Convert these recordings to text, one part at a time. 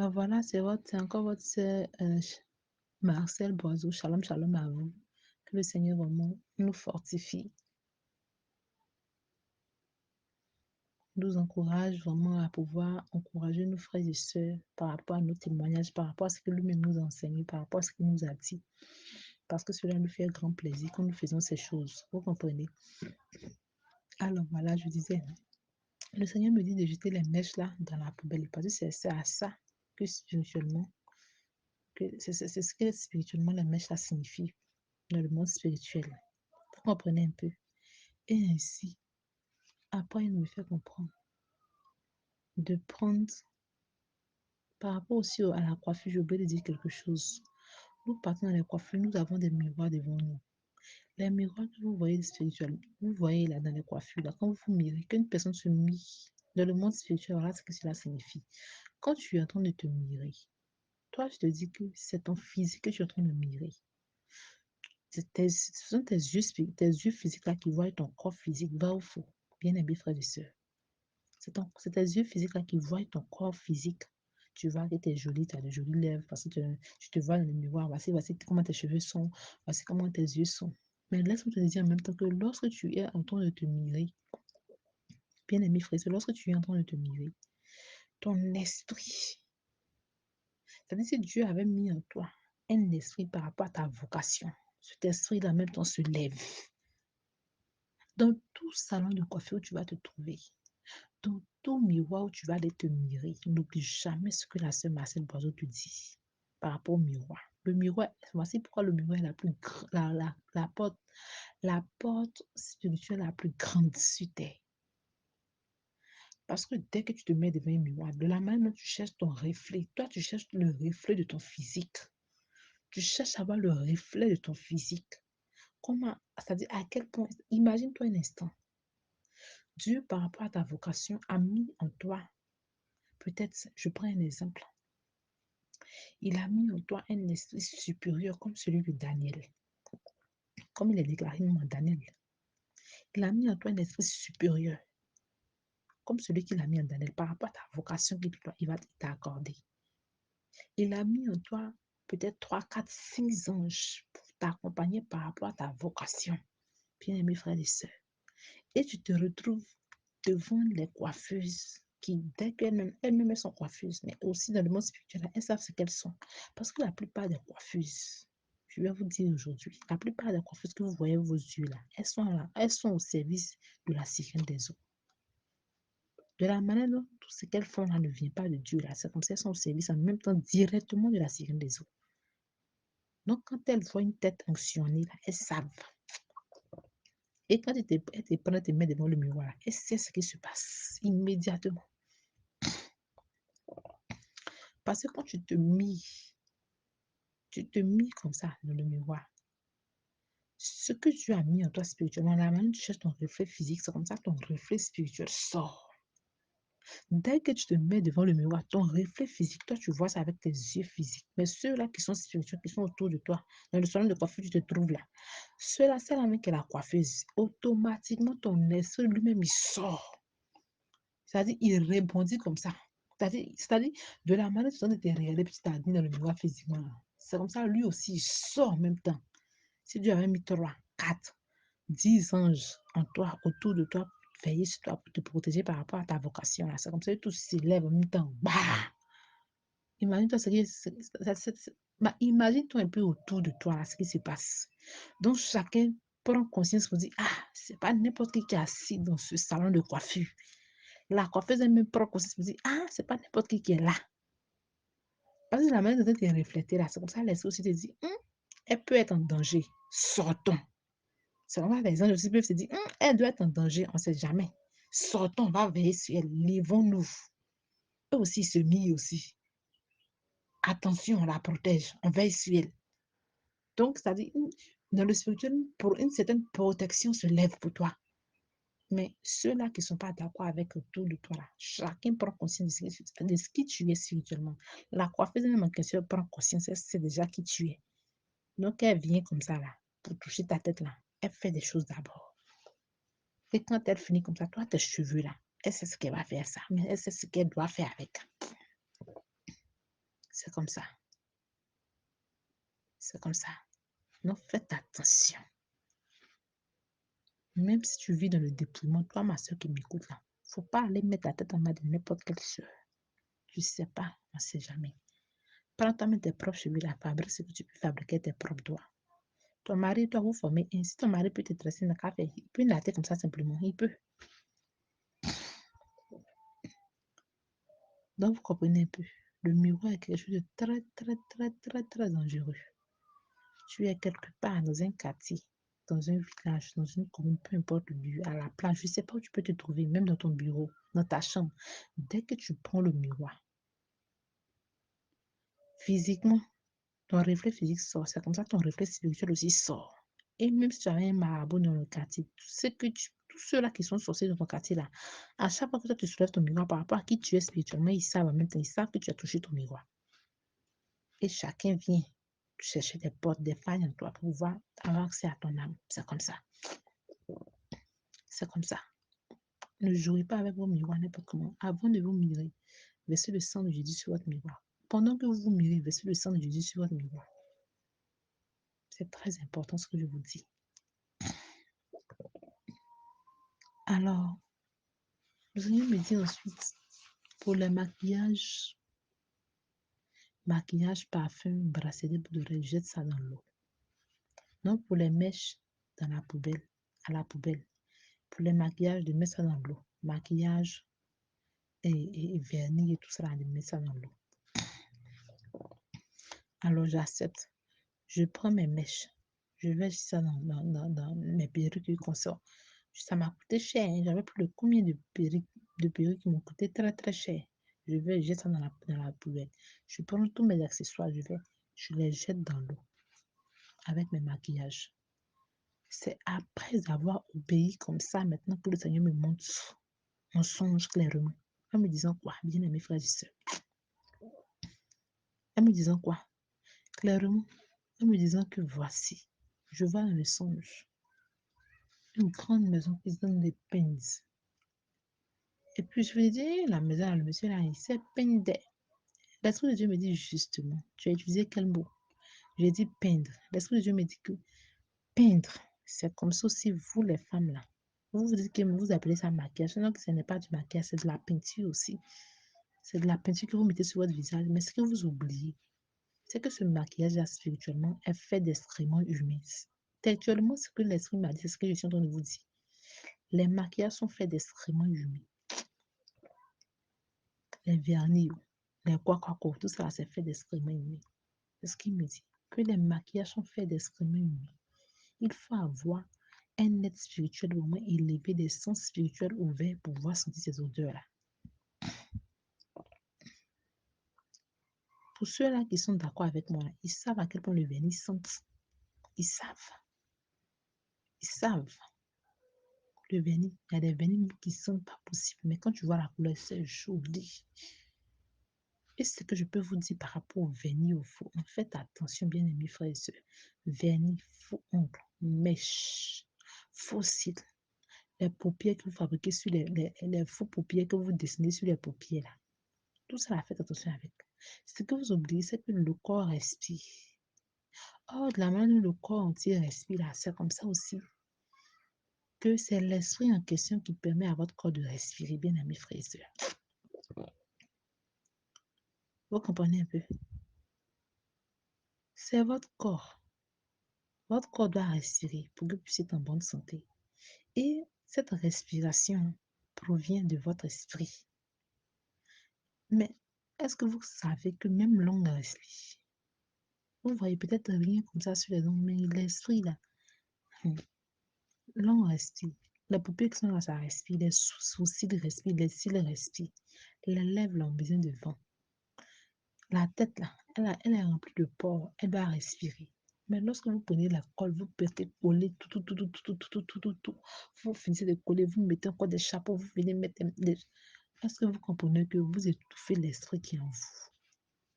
Alors voilà, c'est encore votre sœur Marcel Boiseau. Shalom, shalom à vous. Que le Seigneur vraiment nous fortifie, nous encourage vraiment à pouvoir encourager nos frères et sœurs par rapport à nos témoignages, par rapport à ce que lui-même nous enseigne, par rapport à ce qu'il nous a dit. Parce que cela nous fait grand plaisir quand nous faisons ces choses. Vous comprenez? Alors voilà, je disais, le Seigneur me dit de jeter les mèches là dans la poubelle. Parce que c'est à ça que spirituellement, c'est ce que spirituellement la mèche là signifie dans le monde spirituel. Vous comprenez un peu? Et ainsi, après, il me fait comprendre de prendre, par rapport aussi à la coiffure, j'ai oublié de dire quelque chose. Nous partons dans les coiffures, nous avons des miroirs devant nous. Les miroirs que vous voyez spirituellement, vous voyez là dans les coiffures, là, quand vous mirez, qu'une personne se mire dans le monde spirituel, voilà ce que cela signifie. Quand tu es en train de te mirer, toi, je te dis que c'est ton physique que tu es en train de mirer. Ce sont tes yeux physiques là qui voient ton corps physique, va ou faux, bien-aimés frères et sœurs. C'est tes yeux physiques là qui voient ton corps physique. Tu vois que tu es jolie, tu as de jolies lèvres, parce que tu te vois dans le miroir. Voici comment tes cheveux sont, voici comment tes yeux sont. Mais laisse-moi te dire en même temps que lorsque tu es en train de te mirer, bien aimé frère, lorsque tu es en train de te mirer, ton esprit, c'est-à-dire si Dieu avait mis en toi un esprit par rapport à ta vocation, cet esprit-là en même temps se lève. Dans tout salon de coiffure où tu vas te trouver, dans tout miroir où tu vas aller te mirer, n'oublie jamais ce que la sœur Marcel Boiseau te dit par rapport au miroir. Le miroir, voici pourquoi le miroir est la porte spirituelle la plus grande sur terre. Parce que dès que tu te mets devant un miroir, de la manière dont tu cherches ton reflet, toi tu cherches le reflet de ton physique. Tu cherches à avoir le reflet de ton physique. Comment, c'est-à-dire à quel point, imagine-toi un instant. Dieu, par rapport à ta vocation, a mis en toi, peut-être, je prends un exemple, il a mis en toi un esprit supérieur comme celui de Daniel. Comme il est déclaré dans Daniel. Il a mis en toi un esprit supérieur comme celui qu'il a mis en Daniel par rapport à ta vocation qu'il va t'accorder. Il a mis en toi peut-être 3, 4, 5 anges pour t'accompagner par rapport à ta vocation. Bien-aimés frères et sœurs. Et tu te retrouves devant les coiffeuses qui, dès qu'elles-mêmes sont coiffeuses, mais aussi dans le monde spirituel, elles savent ce qu'elles sont. Parce que la plupart des coiffeuses, je vais vous dire aujourd'hui, la plupart des coiffeuses que vous voyez vos yeux là, elles sont au service de la sirène des eaux. De la manière dont tout ce qu'elles font là ne vient pas de Dieu là, c'est comme si elles sont au service en même temps directement de la sirène des eaux. Donc quand elles voient une tête onctionnée là, elles savent. Et quand elles te prennent tes mains devant le miroir, elles savent ce qui se passe immédiatement. Parce que quand tu te mis comme ça dans le miroir, ce que tu as mis en toi spirituellement, la manière dont tu cherches ton reflet physique, c'est comme ça que ton reflet spirituel sort. Dès que tu te mets devant le miroir, ton reflet physique, toi, tu vois ça avec tes yeux physiques. Mais ceux-là qui sont spirituels, qui sont autour de toi, dans le salon de coiffure, tu te trouves là. Ceux-là, c'est la même que la coiffeuse. Automatiquement, ton esprit lui-même, il sort. C'est-à-dire, il rebondit comme ça. C'est-à-dire, de la manière dont tu te regardes, puis tu t'as dit dans le miroir physiquement. C'est comme ça, lui aussi, il sort en même temps. Si Dieu avait mis 3, 4, 10 anges en toi, autour de toi, veiller sur toi pour te protéger par rapport à ta vocation. C'est comme ça que tout s'élève en même temps. Bah! Imagine-toi ce qui bah, imagine-toi un peu autour de toi, là, ce qui se passe. Donc, chacun prend conscience pour dire, ah, c'est pas n'importe qui est assis dans ce salon de coiffure. La coiffeuse elle-même prend conscience pour dire, ah, c'est pas n'importe qui est là. Parce que la manière dont tu es reflétée là, c'est comme ça, l'esprit aussi te dit, elle peut être en danger. Sortons. C'est comme ça, les anges aussi peuvent se dire, elle doit être en danger, on ne sait jamais. Sortons, on va veiller sur elle, levons-nous. Eux aussi, ils se mirent aussi. Attention, on la protège, on veille sur elle. Donc, c'est-à-dire, dans le spirituel, pour une certaine protection se lève pour toi. Mais ceux-là qui ne sont pas d'accord avec autour de toi, là, chacun prend conscience de ce qui tu es spirituellement. La coiffeuse même en question prend conscience, c'est déjà qui tu es. Donc, elle vient comme ça, là, pour toucher ta tête, là. Elle fait des choses d'abord. Et quand elle finit comme ça, toi, tes cheveux, là, elle sait ce qu'elle va faire ça, mais elle sait ce qu'elle doit faire avec. C'est comme ça. C'est comme ça. Donc, faites attention. Même si tu vis dans le dépouillement, toi, ma soeur qui m'écoute là, faut pas aller mettre la tête en bas de n'importe quelle soeur. Tu sais pas, on sait jamais. Prends toi-même tes propres cheveux là, fabrique ce que tu peux fabriquer tes propres doigts. Ton mari doit vous former. Et si ton mari peut te dresser dans le café, il peut natter comme ça simplement. Il peut. Donc, vous comprenez un peu. Le miroir est quelque chose de très, très, très, très, très dangereux. Tu es quelque part dans un quartier, dans un village, dans une commune, peu importe le lieu, à la plage, je ne sais pas où tu peux te trouver, même dans ton bureau, dans ta chambre. Dès que tu prends le miroir, physiquement, ton réflexe physique sort. C'est comme ça que ton réflexe spirituel aussi sort. Et même si tu avais un marabout dans le quartier, tous ceux-là qui sont sorciers dans ton quartier là, à chaque fois que toi tu soulèves ton miroir par rapport à qui tu es spirituellement, ils savent en même temps, ils savent que tu as touché ton miroir. Et chacun vient chercher des portes, des failles en toi pour pouvoir avoir accès à ton âme. C'est comme ça. C'est comme ça. Ne jouez pas avec vos miroirs n'importe comment. Avant de vous mirer, versez le sang de Jésus sur votre miroir. Pendant que vous vous mirez, versez le sang de Jésus sur votre miroir. C'est très important ce que je vous dis. Alors, vous allez me dire ensuite, pour le maquillage, parfum, bracelet, boucle d'oreille, jette ça dans l'eau. Non, pour les mèches, dans la poubelle, à la poubelle. Pour les maquillages, de mettre ça dans l'eau. Maquillage et vernis et tout ça, de mettre ça dans l'eau. Alors, j'accepte. Je prends mes mèches. Je vais ça dans mes perruques qu'on sort. Ça m'a coûté cher. Hein. J'avais plus de combien de perruques qui m'ont coûté très, très cher. Je vais jeter ça dans la poubelle. Je prends tous mes accessoires. Je les jette dans l'eau avec mes maquillages. C'est après avoir obéi comme ça maintenant que le Seigneur me montre mon songe clairement. En me disant quoi, bien aimés frères et sœurs? En me disant quoi? Clairement, en me disant que voici, je vois dans le songe une grande maison qui se donne des peines. Et puis je me dis, la maison, le monsieur là, il s'est peindre. L'Esprit de Dieu me dit justement, tu as utilisé quel mot? J'ai dit peindre. L'Esprit de Dieu me dit que peindre, c'est comme ça aussi vous les femmes là. Vous vous dites que vous appelez ça maquillage, non que ce n'est pas du maquillage, c'est de la peinture aussi. C'est de la peinture que vous mettez sur votre visage. Mais ce que vous oubliez, c'est que ce maquillage-là, spirituellement, est fait d'excréments humains. Textuellement, ce que l'esprit m'a dit, c'est ce que je suis en train de vous dire. Les maquillages sont faits d'excréments humains. Les vernis, les quoi, tout ça, c'est fait d'excréments humains. C'est ce qu'il me dit. Que les maquillages sont faits d'excréments humains. Il faut avoir un être spirituel au moins élevé, des sens spirituels ouverts pour pouvoir sentir ces odeurs-là. Pour ceux-là qui sont d'accord avec moi, ils savent à quel point le vernis sent. Ils savent. Ils savent. Le vernis, il y a des vernis qui sont pas possibles. Mais quand tu vois la couleur, c'est joli. Et ce que je peux vous dire par rapport au vernis au faux, faites attention, bien aimés frères et sœurs. Vernis, faux ongles, mèches, faux cils, les paupières que vous fabriquez sur les faux paupières que vous dessinez sur les paupières là. Tout ça, faites attention avec. Ce que vous oubliez, c'est que le corps respire. Oh, de la manière dont le corps entier respire là, c'est comme ça aussi que c'est l'esprit en question qui permet à votre corps de respirer, bien amis frères et sœurs. Vous comprenez un peu? C'est votre corps. Votre corps doit respirer pour que vous puissiez être en bonne santé. Et cette respiration provient de votre esprit. Mais est-ce que vous savez que même l'homme respire? Vous voyez peut-être rien comme ça sur les ongles, mais l'esprit là, l'homme respire. Les paupières qui sont là, ça respire. Les sourcils respirent, les cils respirent. Les lèvres là, ont besoin de vent. La tête, là, elle est remplie de pores, elle doit respirer. Mais lorsque vous prenez la colle, vous pouvez coller tout. Vous finissez de coller, vous mettez encore des chapeaux, vous venez mettre des... Est-ce que vous comprenez que vous étouffez l'esprit qui est en vous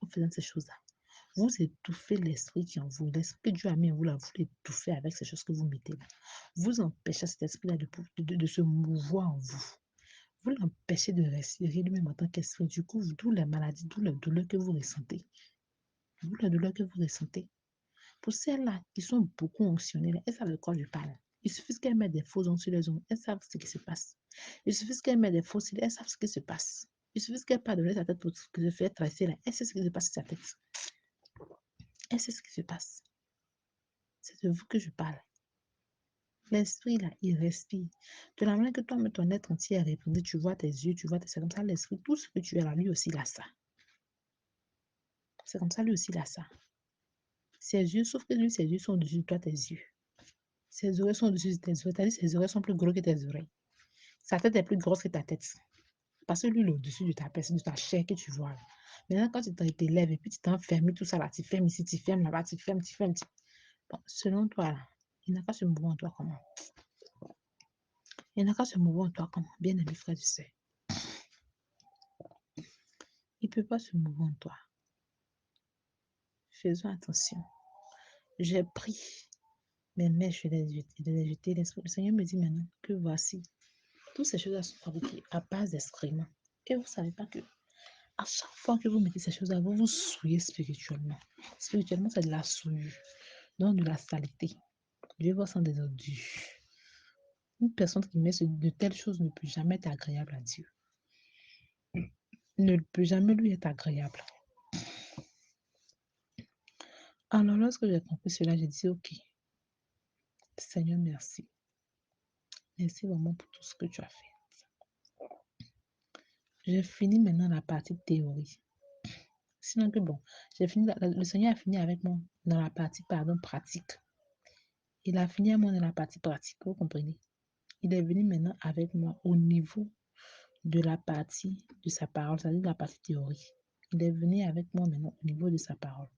en faisant ces choses-là? Vous étouffez l'esprit qui est en vous. L'esprit que Dieu a mis en vous, là, vous l'étouffez avec ces choses que vous mettez là. Vous empêchez cet esprit-là de se mouvoir en vous. Vous l'empêchez de respirer lui-même en tant qu'esprit. Du coup, d'où les maladies, d'où les douleurs que vous ressentez. D'où les douleurs que vous ressentez. Pour celles-là qui sont beaucoup onctionnelles, elles savent de quoi je parle. Il suffit qu'elles mettent des faux ongles sur les ongles, elles savent ce qui se passe. Il suffit qu'elles mettent des faux cils, elles savent ce qui se passe. Il suffit qu'elles pardonnent sa tête pour ce que je fais tracer là, elle sait ce qui se passe sur sa tête. Elle sait ce qui se passe. C'est de vous que je parle. L'esprit, là, il respire. De la manière que toi, mais ton être entier a répondu, tu vois tes yeux, tu vois tes... C'est comme ça, l'esprit, tout ce que tu es là, lui aussi, il a ça. C'est comme ça, lui aussi, il a ça. Ses yeux, sauf que lui, ses yeux sont au-dessus de toi, tes yeux. Ses oreilles sont au-dessus de tes oreilles. C'est-à-dire ses oreilles sont plus grosses que tes oreilles. Sa tête est plus grosse que ta tête. Parce que lui, il est au-dessus de ta personne, de ta chair que tu vois là. Maintenant, quand tu t'élèves et puis tu t'enfermes, tout ça là, tu fermes ici, tu fermes là-bas, tu fermes, tu fermes. Bon, selon toi, là, il n'a qu'à se mouvoir en toi comment? Il n'a qu'à se mouvoir en toi comment? Bien aimé frère et sœur. Il ne peut pas se mouvoir en toi. Faisons attention. J'ai pris mes mains, je les ai jetées. Le Seigneur me dit maintenant que voici, toutes ces choses-là sont fabriquées à base d'excréments. Et vous ne savez pas que à chaque fois que vous mettez ces choses-là, vous vous souillez spirituellement. Spirituellement, c'est de la souillure, donc de la saleté. Dieu voit sans des ordures. Une personne qui met de telles choses ne peut jamais être agréable à Dieu. Ne peut jamais lui être agréable. Alors, lorsque j'ai compris cela, j'ai dit, OK, Seigneur, merci. Merci vraiment pour tout ce que tu as fait. J'ai fini maintenant la partie théorie. Sinon que bon, j'ai fini, le Seigneur a fini avec moi dans la partie, pardon, pratique. Il a fini avec moi dans la partie pratique, vous comprenez? Il est venu maintenant avec moi au niveau de la partie de sa parole, c'est-à-dire de la partie théorie. Il est venu avec moi maintenant au niveau de sa parole.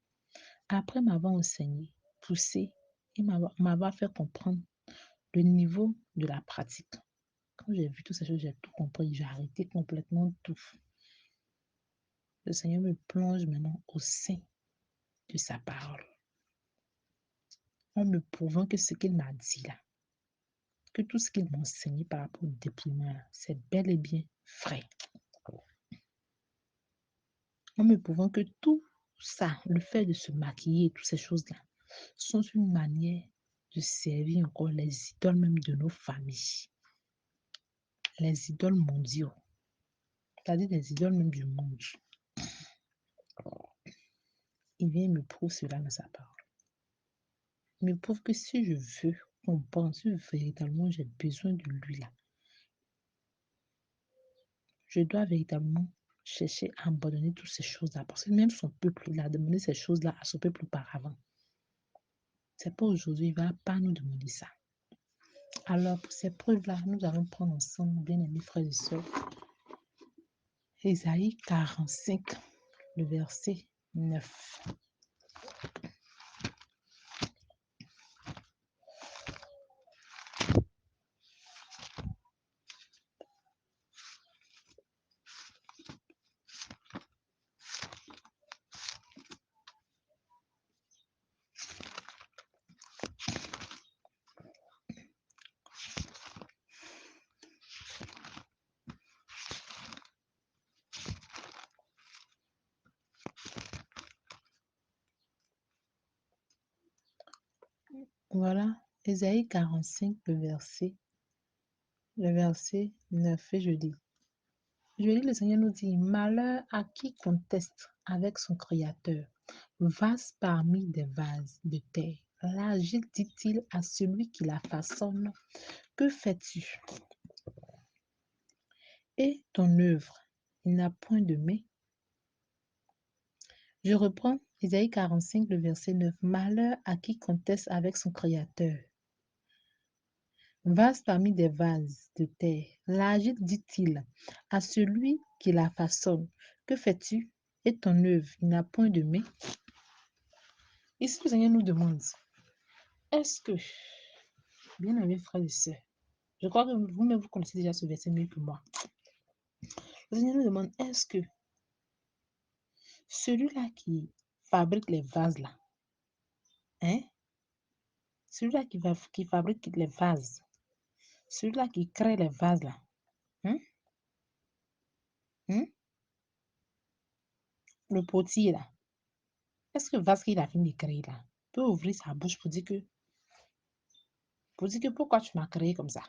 Après m'avoir enseigné, poussé, il m'avoir fait comprendre le niveau de la pratique. Quand j'ai vu toutes ces choses, j'ai tout compris. J'ai arrêté complètement tout. Le Seigneur me plonge maintenant au sein de sa parole. En me prouvant que ce qu'il m'a dit là, que tout ce qu'il m'a enseigné par rapport au déploiement là, c'est bel et bien vrai. En me prouvant que tout ça, le fait de se maquiller, toutes ces choses-là, sont une manière de servir encore les idoles même de nos familles. Les idoles mondiaux, c'est-à-dire les idoles même du monde. Il vient me prouver cela dans sa parole. Il me prouve que si je veux comprendre, si véritablement j'ai besoin de lui là, je dois véritablement chercher à abandonner toutes ces choses-là. Parce que même son peuple, il a demandé ces choses-là à son peuple auparavant. C'est pas aujourd'hui, il ne va pas nous demander ça. Alors, pour ces preuves-là, nous allons prendre ensemble, bien aimés frères et sœurs, Ésaïe 45, le verset 9. Voilà, Ésaïe 45, le verset 9, et je dis, le Seigneur nous dit, malheur à qui conteste avec son Créateur, vase parmi des vases de terre. L'agile dit-il à celui qui la façonne, que fais-tu? Et ton œuvre, il n'a point de main. Je reprends Isaïe 45, le verset 9. Malheur à qui conteste avec son Créateur. Vase parmi des vases de terre. L'agite, dit-il, à celui qui la façonne. Que fais-tu? Et ton œuvre, il n'a point de main. Ici, le Seigneur nous demande, est-ce que, bien aimés frères et sœurs, je crois que vous-même vous connaissez déjà ce verset mieux que moi. Le Seigneur nous demande, est-ce que celui-là qui fabrique les vases là, hein, celui-là qui fabrique les vases, celui-là qui crée les vases là, hein, Hmm? Le potier, là. Est-ce que vase qu'il a fini de créer, là, peut ouvrir sa bouche pour dire que pourquoi tu m'as créé comme ça?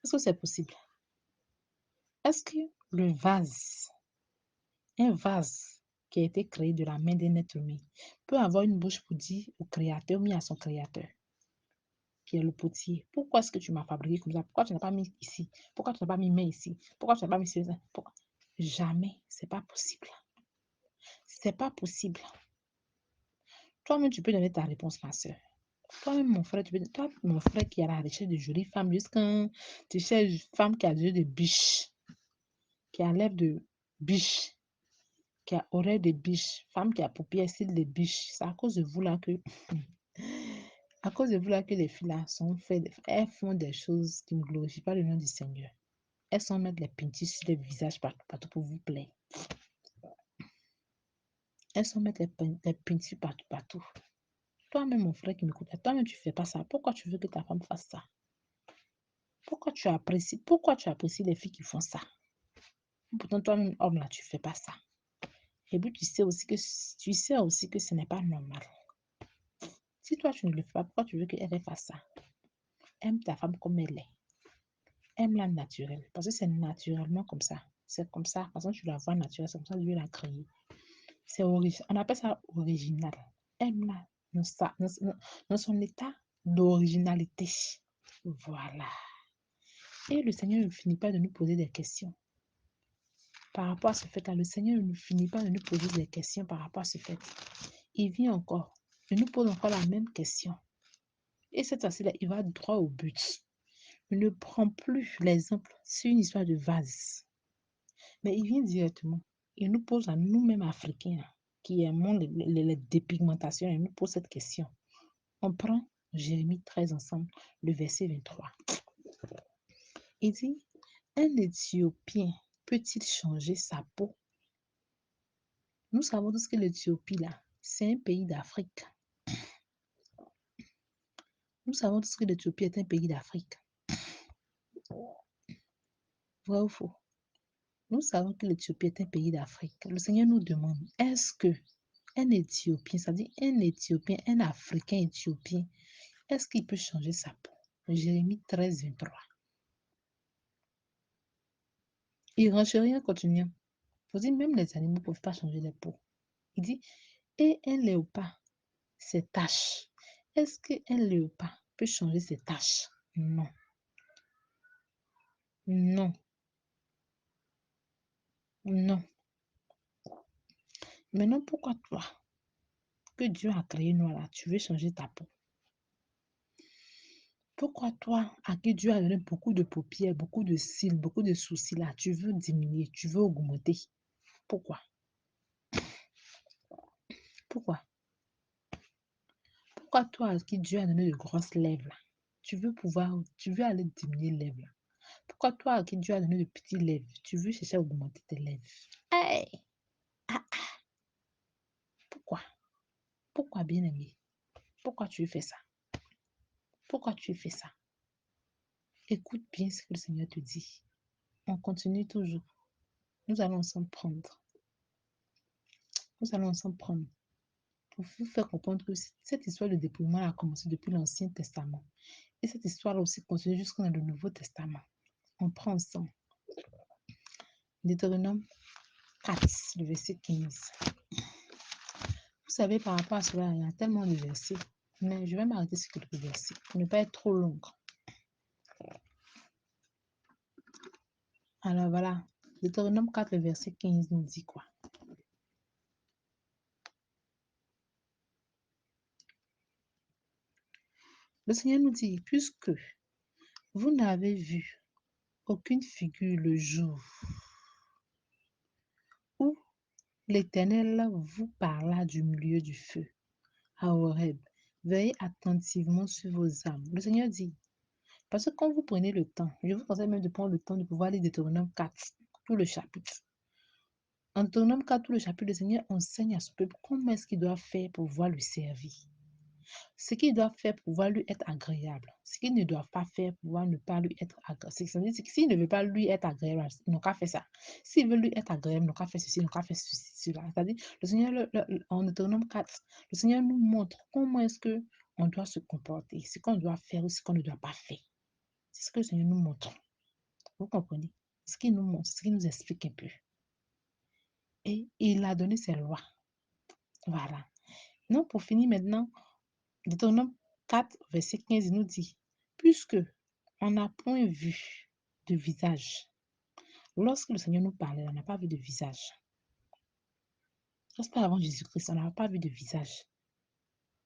Est-ce que c'est possible? Est-ce que le vase, un vase qui a été créé de la main d'un être humain, peut avoir une bouche pour dire au créateur, mais à son créateur, qui est le potier, pourquoi est-ce que tu m'as fabriqué comme ça? Pourquoi tu n'as pas mis ici? Pourquoi tu n'as pas mis main ici? Pourquoi tu n'as pas mis ça? Pourquoi? Jamais, c'est pas possible. C'est pas possible. Toi-même, tu peux donner ta réponse, ma soeur. Toi-même, mon frère, toi, mon frère qui est à la recherche de jolies femmes, jusqu'à tu cherches une femme qui a des yeux de biche, qui a lèvres de biche, qui a oreilles de biche, femme qui a paupières cils de biche. C'est à cause de vous là que, à cause de vous là que les filles là sont faites, elles font des choses qui ne glorifient pas le nom du Seigneur. Elles sont mettre les peintures sur le visage partout, partout pour vous plaire. Elles sont mettre les peintures partout, partout. Toi-même, mon frère qui m'écoute, toi-même, tu fais pas ça. Pourquoi tu veux que ta femme fasse ça? Pourquoi tu apprécies les filles qui font ça? Pourtant, toi-même, homme, là, tu fais pas ça. Et puis, tu sais aussi que ce n'est pas normal. Si toi, tu ne le fais pas, pourquoi tu veux qu'elle fasse ça? Aime ta femme comme elle est. Aime-la naturelle. Parce que c'est naturellement comme ça. C'est comme ça. Parce que tu la vois naturelle. C'est comme ça que Dieu l'a créée. On appelle ça original. Aime-la dans son état d'originalité. Voilà. Et le Seigneur ne finit pas de nous poser des questions. Par rapport à ce fait-là, le Seigneur ne finit pas de nous poser des questions par rapport à ce fait. Il vient encore. Il nous pose encore la même question. Et cette fois-ci-là, il va droit au but. Il ne prend plus l'exemple sur une histoire de vase. Mais il vient directement. Il nous pose à nous-mêmes Africains, qui aimons les dépigmentations, il nous pose cette question. On prend Jérémie 13 ensemble, le verset 23. Il dit, un Éthiopien peut-il changer sa peau? Nous savons tous que l'Éthiopie, là, c'est un pays d'Afrique. Nous savons tous que l'Éthiopie est un pays d'Afrique. Vrai ou faux? Nous savons que l'Éthiopie est un pays d'Afrique. Le Seigneur nous demande, est-ce que un Éthiopien, c'est-à-dire un Éthiopien, un Africain éthiopien, est-ce qu'il peut changer sa peau? Jérémie 13, 23. Il renchérit en continuant. Vous dites, même les animaux ne peuvent pas changer leur peau. Il dit, et un léopard, ses taches. Est-ce qu'un léopard peut changer ses taches? Non. Non. Non. Maintenant, pourquoi toi, que Dieu a créé noir là, tu veux changer ta peau? Pourquoi toi, à qui Dieu a donné beaucoup de paupières, beaucoup de cils, beaucoup de sourcils là, tu veux diminuer, tu veux augmenter? Pourquoi? Pourquoi? Pourquoi toi, à qui Dieu a donné de grosses lèvres là, tu veux aller diminuer les lèvres là? Pourquoi toi, à qui Dieu a donné de petites lèvres, tu veux chercher à augmenter tes lèvres? Hey! Ah, pourquoi? Pourquoi, bien-aimé? Pourquoi tu fais ça? Pourquoi tu fais ça? Écoute bien ce que le Seigneur te dit. On continue toujours. Nous allons ensemble prendre. Nous allons ensemble prendre pour vous faire comprendre que cette histoire de dépouillement a commencé depuis l'Ancien Testament. Et cette histoire-là aussi continue jusqu'au Nouveau Testament. On prend ensemble. Deutéronome 4, le verset 15. Vous savez, par rapport à cela, il y a tellement de versets. Mais je vais m'arrêter sur quelques versets pour ne pas être trop long. Alors voilà, Deutéronome 4, le verset 15 nous dit quoi? Le Seigneur nous dit, puisque vous n'avez vu aucune figure le jour où l'Éternel vous parla du milieu du feu à Horeb, veillez attentivement sur vos âmes. Le Seigneur dit, parce que quand vous prenez le temps, je vous conseille même de prendre le temps de pouvoir lire Deutéronome 4, tout le chapitre. En Deutéronome 4, tout le chapitre, le Seigneur enseigne à ce peuple comment est-ce qu'il doit faire pour pouvoir le servir. Ce qu'ils doivent faire pour pouvoir lui être agréable. Ce qu'ils ne doivent pas faire pour pouvoir ne pas lui être agréable. C'est-à-dire que s'ils ne veulent pas lui être agréable, ils n'ont qu'à faire ça. S'ils veulent lui être agréable, ils n'ont qu'à faire ceci, ils n'ont qu'à faire ceci, cela. C'est-à-dire, le Seigneur, en Deutéronome 4, le Seigneur nous montre comment est-ce que on doit se comporter, ce qu'on doit faire ou ce qu'on ne doit pas faire. C'est ce que le Seigneur nous montre. Vous comprenez? Ce qu'il nous montre, ce qu'il nous explique un peu. Et il a donné ses lois. Voilà. Donc, pour finir maintenant, Deutéronome 4, verset 15, il nous dit, puisque on n'a point vu de visage. Lorsque le Seigneur nous parlait, on n'a pas vu de visage. Lorsque avant Jésus-Christ, on n'a pas vu de visage.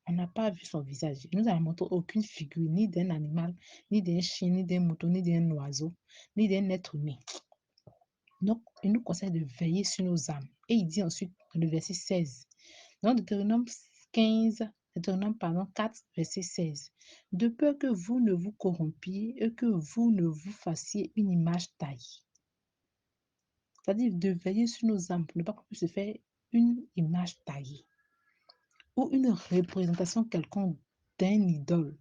On n'a pas vu son visage. Il nous a montré aucune figure, ni d'un animal, ni d'un chien, ni d'un mouton, ni d'un oiseau, ni d'un être humain. Donc, il nous conseille de veiller sur nos âmes. Et il dit ensuite, dans le verset 16, dans Deutéronome 15, Deutéronome, pardon, 4, verset 16, de peur que vous ne vous corrompiez et que vous ne vous fassiez une image taillée. C'est-à-dire de veiller sur nos âmes pour ne pas qu'on puisse se faire une image taillée ou une représentation quelconque d'un idole,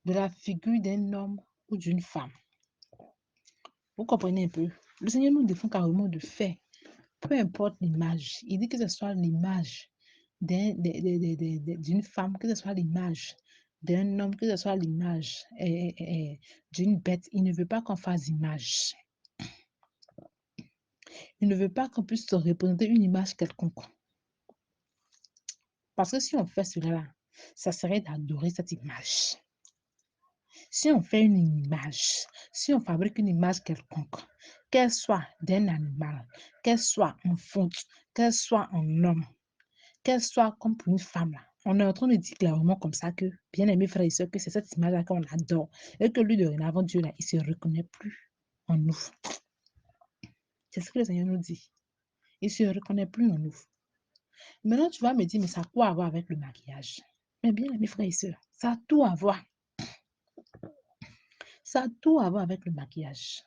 de la figure d'un homme ou d'une femme. Vous comprenez un peu? Le Seigneur nous défend carrément de faire, peu importe l'image. Il dit que ce soit l'image d'une femme, que ce soit l'image d'un homme, que ce soit l'image d'une bête. Il ne veut pas qu'on fasse image. Il ne veut pas qu'on puisse se représenter une image quelconque. Parce que si on fait cela, ça serait d'adorer cette image. Si on fait une image, si on fabrique une image quelconque, qu'elle soit d'un animal, qu'elle soit en fonte, qu'elle soit en homme, qu'elle soit comme pour une femme, là, on est en train de dire clairement comme ça que, bien aimés frères et sœurs, que c'est cette image-là qu'on adore et que lui, dorénavant, Dieu, là, il ne se reconnaît plus en nous. C'est ce que le Seigneur nous dit. Il ne se reconnaît plus en nous. Maintenant, tu vas me dire, mais ça a quoi à voir avec le maquillage? Mais bien, mes frères et sœurs, ça a tout à voir. Ça a tout à voir avec le maquillage.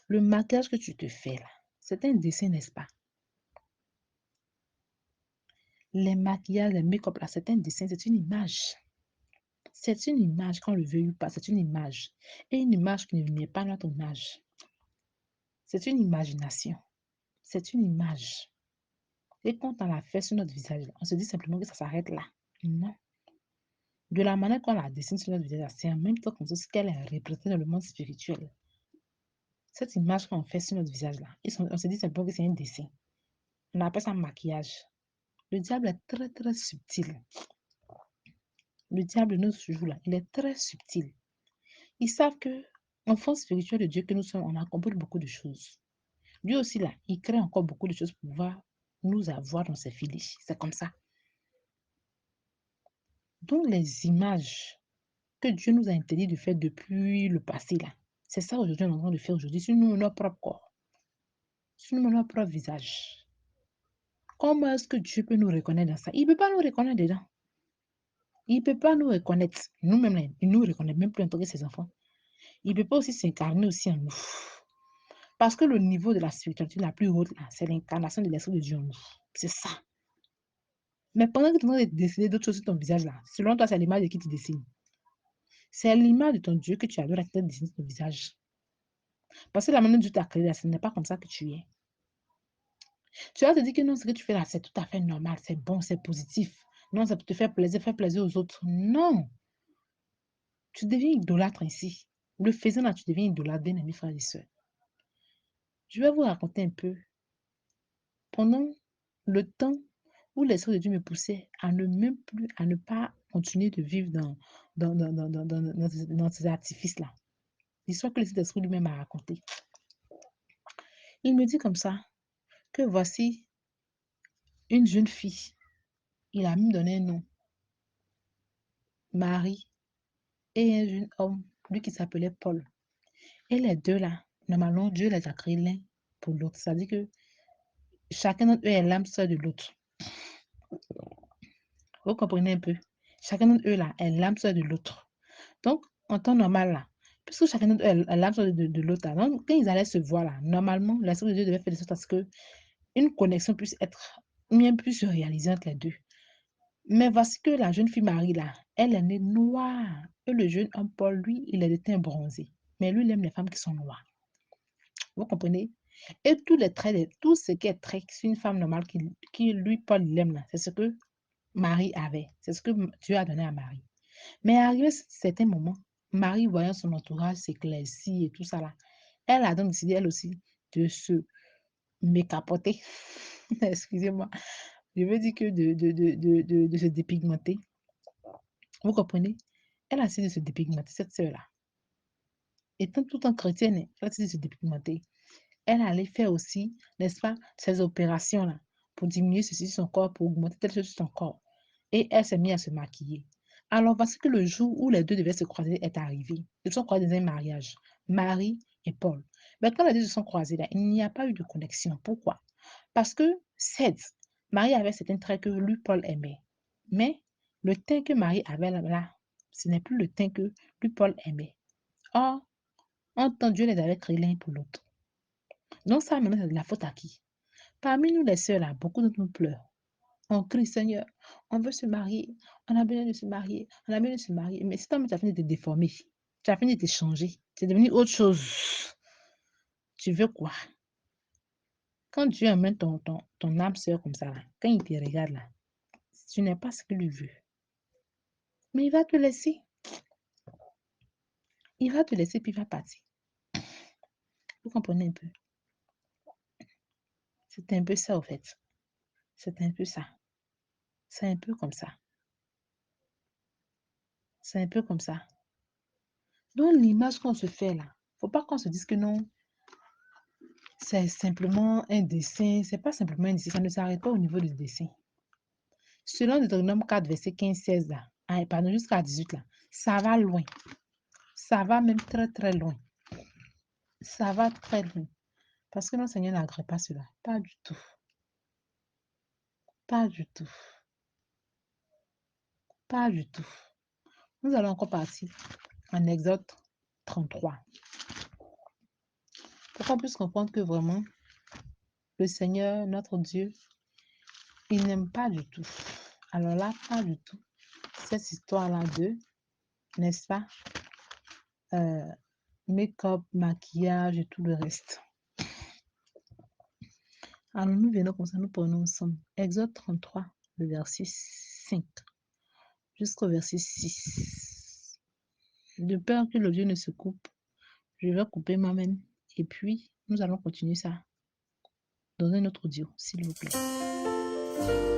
Le maquillage que tu te fais là, c'est un dessin, n'est-ce pas? Les maquillages, les make-up là, c'est un dessin, c'est une image. C'est une image, qu'on le veuille ou pas, c'est une image. Et une image qui n'est pas notre image. C'est une imagination. C'est une image. Et quand on la fait sur notre visage, on se dit simplement que ça s'arrête là. Non. De la manière qu'on la dessine sur notre visage, c'est en même temps comme ce qu'elle est représentée dans le monde spirituel. Cette image qu'on fait sur notre visage là, on se dit simplement que c'est un dessin. On appelle ça maquillage. Le diable est très très subtil. Le diable nous joue là, il est très subtil. Ils savent que, enfants spirituels de Dieu que nous sommes, on accomplit beaucoup de choses. Lui aussi là, il crée encore beaucoup de choses pour pouvoir nous avoir dans ses filets. C'est comme ça. Donc les images que Dieu nous a interdit de faire depuis le passé là, c'est ça aujourd'hui on est en train de faire aujourd'hui sur nous, notre propre corps, sur nous, notre propre visage. Comment est-ce que Dieu peut nous reconnaître dans ça? Il ne peut pas nous reconnaître dedans. Il ne peut pas nous reconnaître. Nous-mêmes, il ne nous reconnaît même plus en tant que ses enfants. Il ne peut pas aussi s'incarner aussi en nous. Parce que le niveau de la spiritualité la plus haute, c'est l'incarnation de l'Esprit de Dieu en nous. C'est ça. Mais pendant que tu es en train de dessiner d'autres choses sur ton visage, là, selon toi, c'est l'image de qui tu dessines. C'est l'image de ton Dieu que tu adores qui t'a dessiné ton visage. Parce que la manière dont Dieu t'a créé, ce n'est pas comme ça que tu es. Tu vas te dire que non, ce que tu fais là, c'est tout à fait normal, c'est bon, c'est positif. Non, ça peut te faire plaisir aux autres. Non. Tu deviens idolâtre ici. Le faisant là, tu deviens idolâtre, bien amis frères et sœurs. Je vais vous raconter un peu. Pendant le temps où l'Esprit de Dieu me poussait à ne pas continuer de vivre dans ces artifices-là. L'histoire que l'Esprit lui-même a racontée. Il me dit comme ça que voici une jeune fille. Il a même donné un nom. Marie et un jeune homme, lui qui s'appelait Paul. Et les deux là, normalement, Dieu les a créés l'un pour l'autre. C'est-à-dire que chacun d'entre eux est l'âme sœur de l'autre. Vous comprenez un peu? Chacun d'entre eux là est l'âme sœur de l'autre. Donc, en temps normal là, puisque chacun d'entre eux est l'âme sœur de l'autre là, donc quand ils allaient se voir là, normalement, l'Esprit de Dieu devait faire de sorte à ce que une connexion puisse être bien plus réalisée entre les deux. Mais voici que la jeune fille Marie, là, elle est née noire. Et le jeune homme Paul, lui, il est de teint bronzé. Mais lui, il aime les femmes qui sont noires. Vous comprenez? Et tous les traits, tout ce qui est trait sur une femme normale qui lui, Paul, il aime, là, c'est ce que Marie avait. C'est ce que Dieu a donné à Marie. Mais arrivé à certains moments, Marie, voyant son entourage s'éclaircir et tout ça là, elle a donc décidé, elle aussi, de se mécapoter. Excusez-moi. Je veux dire que de se dépigmenter. Vous comprenez? Elle a décidé de se dépigmenter, cette sœur-là. Étant tout en chrétienne, elle a décidé de se dépigmenter. Elle allait faire aussi, n'est-ce pas, ces opérations-là pour diminuer ceci sur son corps, pour augmenter telle chose sur son corps. Et elle s'est mise à se maquiller. Alors, parce que le jour où les deux devaient se croiser est arrivé. Ils se sont croisés dans un mariage, Marie et Paul. Mais quand les deux se sont croisés, là, il n'y a pas eu de connexion. Pourquoi? Parce que, certes, Marie avait certains traits que lui, Paul aimait. Mais le teint que Marie avait là, ce n'est plus le teint que lui, Paul aimait. Or, en temps, Dieu les avait créés l'un pour l'autre. Donc ça, maintenant, c'est de la faute à qui? Parmi nous, les sœurs, là, beaucoup de nous pleurent. On crie, Seigneur, on veut se marier, on a besoin de se marier, on a besoin de se marier. Mais si toi, tu as fini de te déformer, tu as fini de te changer, tu es devenu autre chose. Tu veux quoi? Quand Dieu amène ton âme sœur comme ça, là, quand il te regarde là, tu n'es pas ce qu'il lui veut. Mais il va te laisser. Il va te laisser puis il va partir. Vous comprenez un peu? C'est un peu ça, au fait. C'est un peu ça. C'est un peu comme ça. C'est un peu comme ça. Donc, l'image qu'on se fait là, faut pas qu'on se dise que non, c'est simplement un dessin. C'est pas simplement un dessin. Ça ne s'arrête pas au niveau du dessin. Selon Deutéronome 4, verset 15-16 là, pardon, jusqu'à 18 là, ça va loin. Ça va même très, très loin. Ça va très loin. Parce que notre Seigneur n'agrée pas cela. Pas du tout. Pas du tout. Pas du tout. Nous allons encore partir en Exode 33. Pour qu'on puisse comprendre que vraiment, le Seigneur, notre Dieu, il n'aime pas du tout. Alors là, pas du tout. Cette histoire-là de, n'est-ce pas, make-up, maquillage et tout le reste. Alors nous venons comme ça, nous prenons ensemble. Exode 33, le verset 5 jusqu'au verset 6. De peur que le Dieu ne se coupe, je vais couper moi-même. Et puis, nous allons continuer ça dans un autre audio, s'il vous plaît.